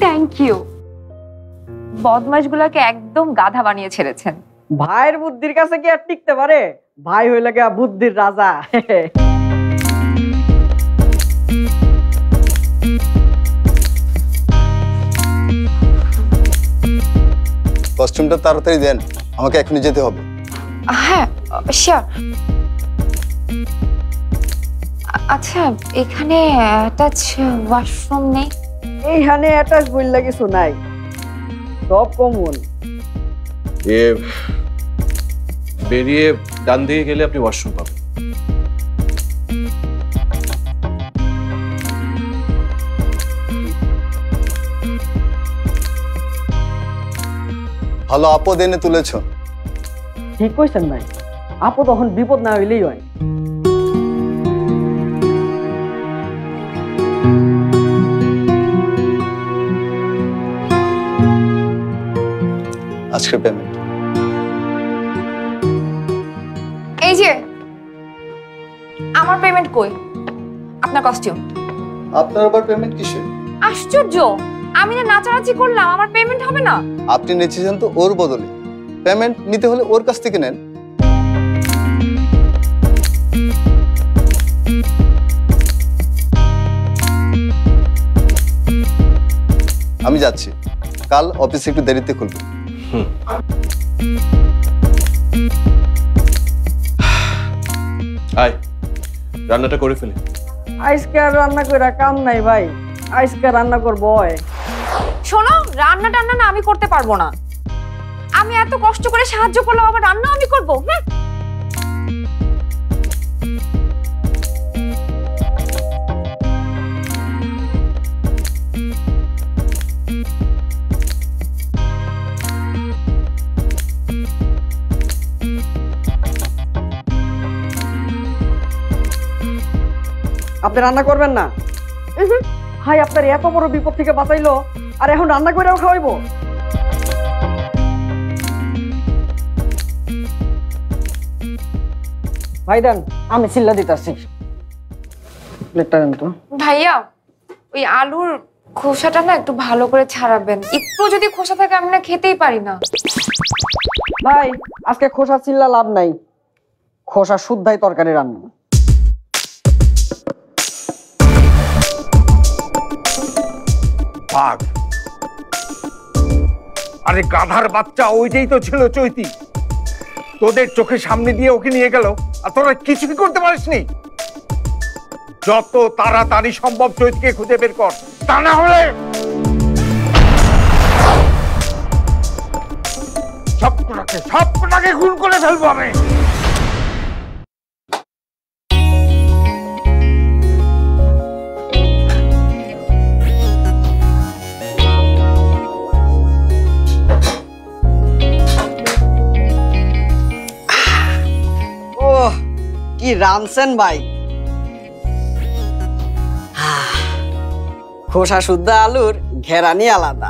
Thank you. বদমাশগুলোকে একদম গাধা বানিয়ে ছেড়েছেন। ভাইয়ের বুদ্ধির কাছে কি আর টিকতে পারে? ভাই হইলে গিয়া বুদ্ধির রাজা। কস্টিউমটা তাড়াতাড়ি দেন, আমাকে এখনই যেতে হবে। হ্যাঁ শিওর। আচ্ছা এখানে অ্যাটাচ ওয়াশরুম নেই? এইখানে অ্যাটাচ বইলা কিছু নাই, সব কমন। বেরিয়ে ডান দিকে গেলে আপনি ওয়াশরুম পাবেন। ভালো আপদ এনে তুলেছ। ঠিক কইছেন ভাই, আপদ তখন বিপদ না হইলেই হয়। আজকের পেমেন্ট। এই যে আমার পেমেন্ট কই? আপনার কস্টিউম। আপনার আবার পেমেন্ট কিসের? আশ্চর্য, আমি না নাচানাচি করলাম, আমার পেমেন্ট হবে না? আপনি নেচেছেন তো ওর বদলে, পেমেন্ট নিতে হলে ওর কাছ থেকে নেন। আমি যাচ্ছি, কাল অফিসে একটু দেরিতে খুলবে। আয় রান্নাটা করে ফেলি। আজকে আর রান্না কইরা কাম নাই ভাই, আজকে রান্না করবো। শোনো, রান্না টান্না না আমি করতে পারবো না। আমি এত কষ্ট করে সাহায্য করলাম, আবার রান্না আমি করবো? আপনি রান্না করবেন না? ভাই আপনার এত বড় বিপদ থেকে বাঁচাইলো, আর এখন রান্না করেও খাওয়াইবো? ভাই দেন, আমি চিল্লা দিতেছি। প্লেটটা দেন তো। ভাইয়া ওই আলুর খোসাটা না একটু ভালো করে ছাড়াবেন, একটু যদি খোসা থাকে আমি না খেতেই পারি না। ভাই আজকে খোসা চিল্লা লাভ নাই, খোসা শুদ্ধাই তরকারি রান্না। বাঘ, আরে গাধার বাচ্চা, ওইটাই তো ছিল চৈতি। তোদের চোখের সামনে দিয়ে ওকে নিয়ে গেল, আর তোরা কিছু কি করতে পারিসনি? যত তাড়াতাড়ি সম্ভব চৈতিকে খুঁজে বের কর, তা না হলে সবকটাকে খুন করে ফেলবো আমি। কি রানছেন ভাই? খোসা শুদ্ধ আলুর ঘেরানি আলাদা।